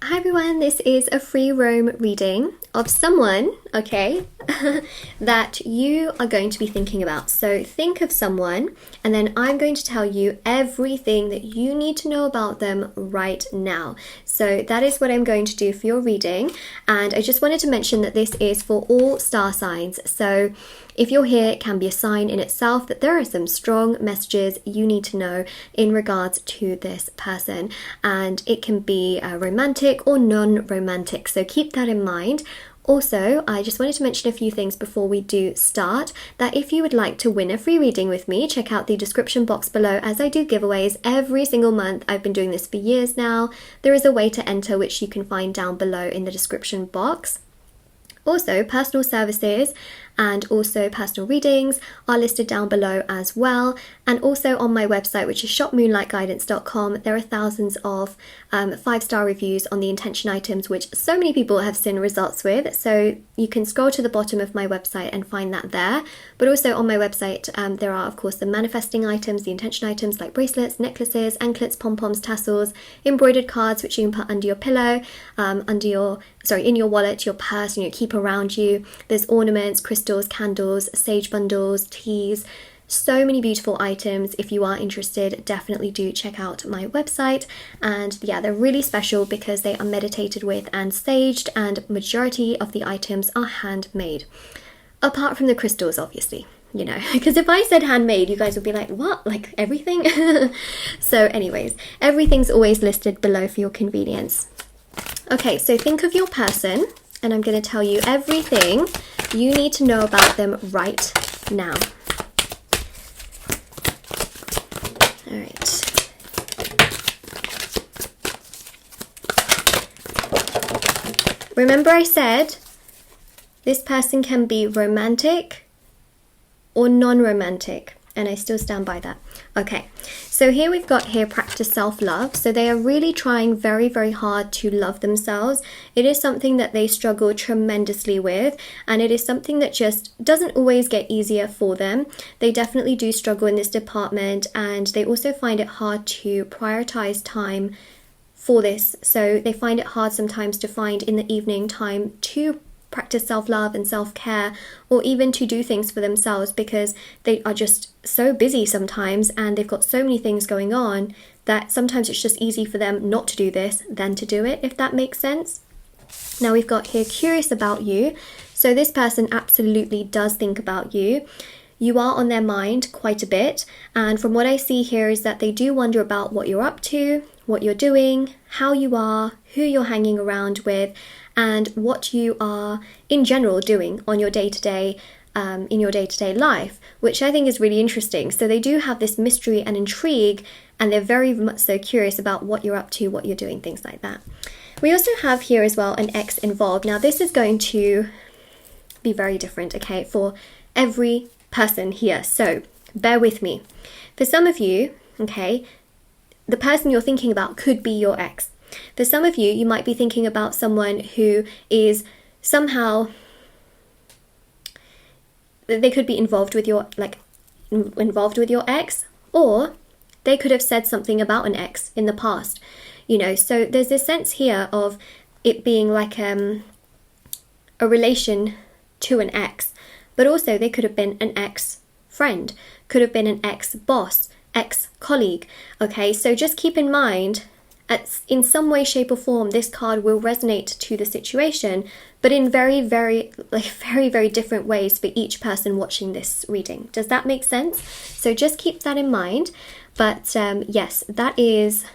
Hi everyone, this is a free roam reading of someone, okay, that you are going to be thinking about. So think of someone and then I'm going to tell you everything that you need to know about them right now. So that is what I'm going to do for your reading, and I just wanted to mention that this is for all star signs. So if you're here, it can be a sign in itself that there are some strong messages you need to know in regards to this person, and it can be romantic or non-romantic, so keep that in mind. Also, I just wanted to mention a few things before we do start, that if you would like to win a free reading with me, check out the description box below, as I do giveaways every single month. I've been doing this for years now. There is a way to enter which you can find down below in the description box. Also, personal services and also personal readings are listed down below as well, and also on my website, which is shopmoonlightguidance.com, there are thousands of 5-star reviews on the intention items, which so many people have seen results with, so you can scroll to the bottom of my website and find that there. But also on my website there are of course the manifesting items, the intention items like bracelets, necklaces, anklets, pom-poms, tassels, embroidered cards which you can put under your pillow, in your wallet, your purse, keep around you. There's ornaments, crystals, candles, sage bundles, teas, so many beautiful items. If you are interested, definitely do check out my website. And yeah, they're really special because they are meditated with and saged, and majority of the items are handmade, apart from the crystals, obviously, because if I said handmade, you guys would be like, what, like everything? So anyways, everything's always listed below for your convenience. Okay, so think of your person, and I'm going to tell you everything you need to know about them right now. All right. Remember I said this person can be romantic or non-romantic, and I still stand by that. Okay, so here we've got practice self-love. So they are really trying very, very hard to love themselves. It is something that they struggle tremendously with, and it is something that just doesn't always get easier for them. They definitely do struggle in this department, and they also find it hard to prioritize time for this. So they find it hard sometimes to find in the evening time to practice self-love and self-care, or even to do things for themselves, because they are just so busy sometimes and they've got so many things going on that sometimes it's just easy for them not to do this than to do it, if that makes sense. Now we've got here curious about you. So this person absolutely does think about you. You are on their mind quite a bit, and from what I see here is that they do wonder about what you're up to, what you're doing, how you are, who you're hanging around with, and what you are in general doing on your day-to-day, in your day-to-day life, which I think is really interesting. So they do have this mystery and intrigue, and they're very much so curious about what you're up to, what you're doing, things like that. We also have here as well an ex involved. Now this is going to be very different, okay, for every person here, so bear with me. For some of you, okay, the person you're thinking about could be your ex. For some of you, you might be thinking about someone who is somehow, they could be involved with your ex, or they could have said something about an ex in the past, so there's this sense here of it being like a relation to an ex, but also they could have been an ex-friend, could have been an ex-boss, ex-colleague, okay? So just keep in mind, in some way, shape or form, this card will resonate to the situation, but in very, very different ways for each person watching this reading. Does that make sense? So just keep that in mind. But yes, that is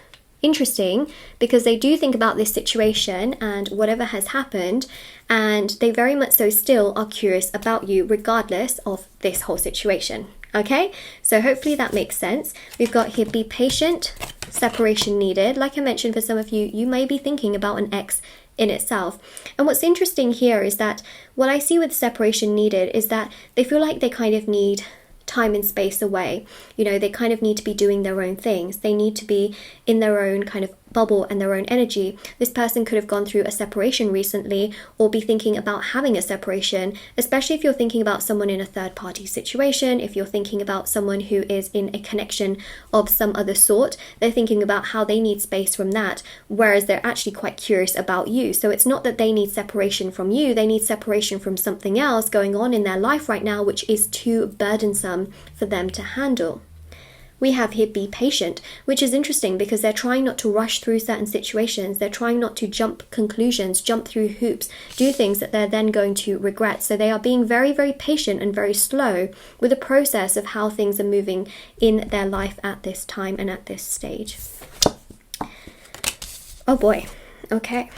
interesting because they do think about this situation and whatever has happened, and they very much so still are curious about you regardless of this whole situation. Okay, so hopefully that makes sense. We've got here, be patient, separation needed. Like I mentioned, for some of you, you may be thinking about an ex in itself. And what's interesting here is that what I see with separation needed is that they feel like they kind of need time and space away. They kind of need to be doing their own things. They need to be in their own kind of bubble and their own energy. This person could have gone through a separation recently or be thinking about having a separation, especially if you're thinking about someone in a third party situation, if you're thinking about someone who is in a connection of some other sort. They're thinking about how they need space from that, whereas they're actually quite curious about you. So it's not that they need separation from you, they need separation from something else going on in their life right now, which is too burdensome for them to handle. We have here be patient, which is interesting because they're trying not to rush through certain situations. They're trying not to jump conclusions, jump through hoops, do things that they're then going to regret. So they are being very, very patient and very slow with the process of how things are moving in their life at this time and at this stage. Oh boy. Okay.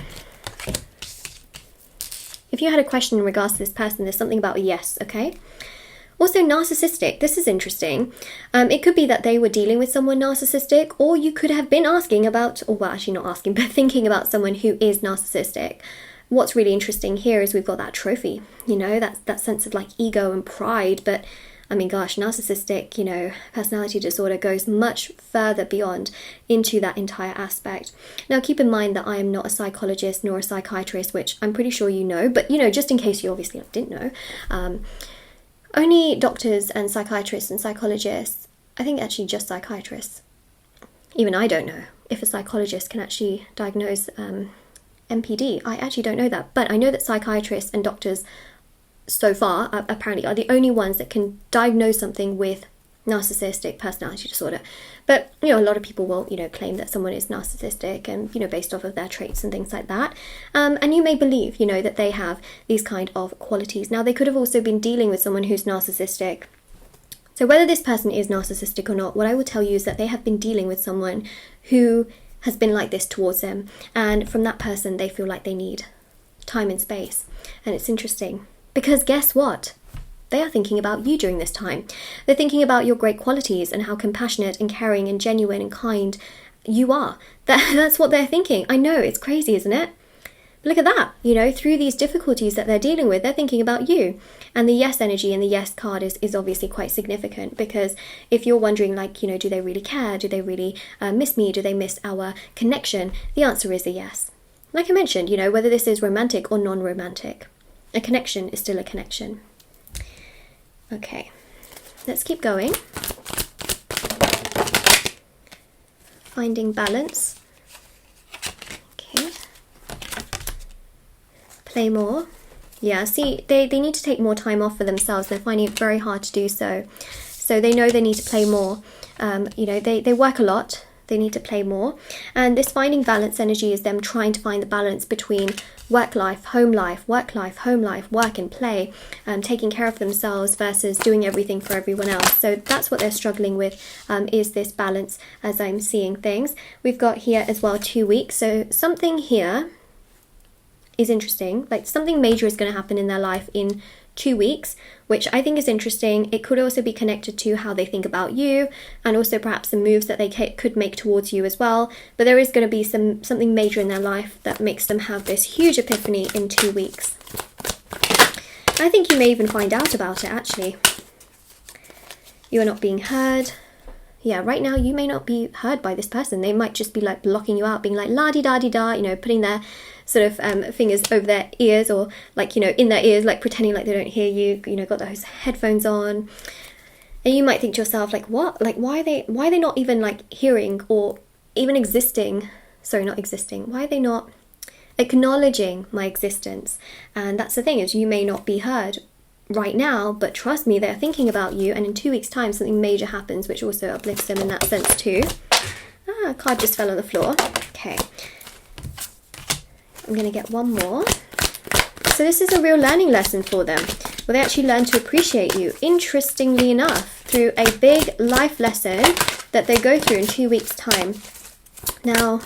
If you had a question in regards to this person, there's something about a yes, okay? Also, narcissistic. This is interesting. It could be that they were dealing with someone narcissistic, or you could have been asking about, or well, actually not asking, but thinking about someone who is narcissistic. What's really interesting here is we've got that trophy, you know, that sense of like ego and pride. But I mean, gosh, narcissistic, you know, personality disorder goes much further beyond into that entire aspect. Now, keep in mind that I am not a psychologist nor a psychiatrist, which I'm pretty sure you know, but you know, just in case you obviously didn't know, only doctors and psychiatrists and psychologists, I think actually just psychiatrists. Even I don't know if a psychologist can actually diagnose MPD. I actually don't know that. But I know that psychiatrists and doctors so far apparently are the only ones that can diagnose something with narcissistic personality disorder. But, you know, a lot of people will, you know, claim that someone is narcissistic and, you know, based off of their traits and things like that. And you may believe, you know, that they have these kind of qualities. Now, they could have also been dealing with someone who's narcissistic. So whether this person is narcissistic or not, what I will tell you is that they have been dealing with someone who has been like this towards them. And from that person, they feel like they need time and space. And it's interesting because guess what? They are thinking about you during this time. They're thinking about your great qualities and how compassionate and caring and genuine and kind you are. That's what they're thinking. I know, it's crazy, isn't it? But look at that. You know, through these difficulties that they're dealing with, they're thinking about you. And the yes energy and the yes card is obviously quite significant because if you're wondering, like, you know, do they really care? Do they really miss me? Do they miss our connection? The answer is a yes. Like I mentioned, you know, whether this is romantic or non-romantic, a connection is still a connection. Okay, let's keep going. Finding balance. Okay. Play more. Yeah, see, they need to take more time off for themselves. They're finding it very hard to do so. So they know they need to play more. You know, they work a lot. They need to play more. And this finding balance energy is them trying to find the balance between work life, home life, work life, home life, work and play, taking care of themselves versus doing everything for everyone else. So that's what they're struggling with, is this balance as I'm seeing things. We've got here as well 2 weeks. So something here is interesting. Like something major is going to happen in their life in 2 weeks, which I think is interesting. It could also be connected to how they think about you and also perhaps the moves that they could make towards you as well. But there is going to be something major in their life that makes them have this huge epiphany in 2 weeks. I think you may even find out about it actually. You are not being heard. Yeah, right now you may not be heard by this person. They might just be like blocking you out, being like la-di-da-di-da, you know, putting their sort of fingers over their ears or like, you know, in their ears, like pretending like they don't hear you, you know, got those headphones on. And you might think to yourself, like, what? Like, why are they not even like hearing or even existing? Sorry, not existing. Why are they not acknowledging my existence? And that's the thing, is you may not be heard right now, but trust me, they're thinking about you, and in 2 weeks time something major happens which also uplifts them in that sense too. A card just fell on the floor. Okay, I'm gonna get one more. So this is a real learning lesson for them, where they actually learn to appreciate you, interestingly enough, through a big life lesson that they go through in 2 weeks time. Now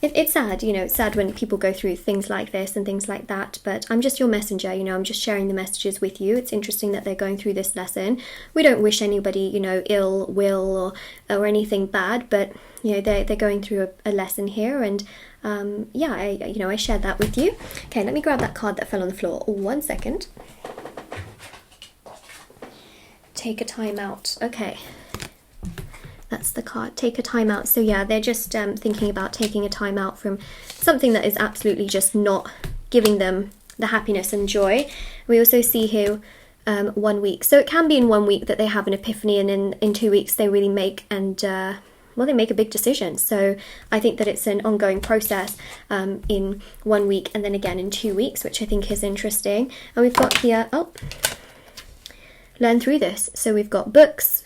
it's sad, you know, it's sad when people go through things like this and things like that, but I'm just your messenger, you know, I'm just sharing the messages with you. It's interesting that they're going through this lesson. We don't wish anybody, you know, ill will or anything bad, but, you know, they're going through a lesson here, and yeah, I shared that with you. Okay, let me grab that card that fell on the floor. 1 second. Take a time out. Okay. That's the card. Take a time out. So yeah, they're just thinking about taking a time out from something that is absolutely just not giving them the happiness and joy. We also see here 1 week. So it can be in 1 week that they have an epiphany, and in 2 weeks they really make they make a big decision. So I think that it's an ongoing process in 1 week and then again in 2 weeks, which I think is interesting. And we've got here, learn through this. So we've got books.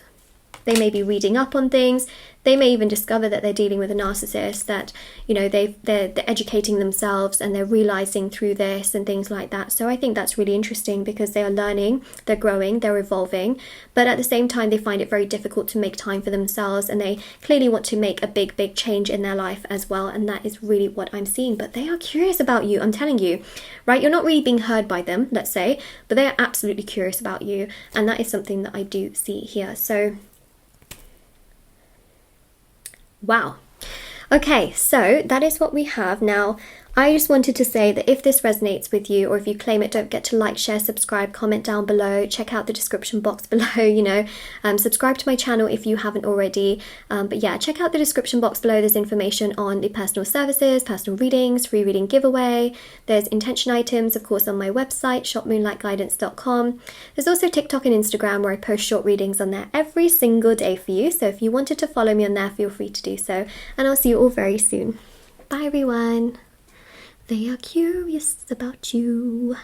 They may be reading up on things. They may even discover that they're dealing with a narcissist, that, you know, they're educating themselves and they're realizing through this and things like that. So I think that's really interesting because they are learning, they're growing, they're evolving, but at the same time they find it very difficult to make time for themselves, and they clearly want to make a big change in their life as well, and that is really what I'm seeing. But they are curious about you, I'm telling you, right? You're not really being heard by them, let's say, but they are absolutely curious about you, and that is something that I do see here. So wow. Okay, so that is what we have. Now, I just wanted to say that if this resonates with you, or if you claim it, don't forget to like, share, subscribe, comment down below, check out the description box below, you know, subscribe to my channel if you haven't already. But yeah, check out the description box below. There's information on the personal services, personal readings, free reading giveaway. There's intention items, of course, on my website, shopmoonlightguidance.com. There's also TikTok and Instagram where I post short readings on there every single day for you. So if you wanted to follow me on there, feel free to do so. And I'll see you all very soon. Bye, everyone. They are curious about you.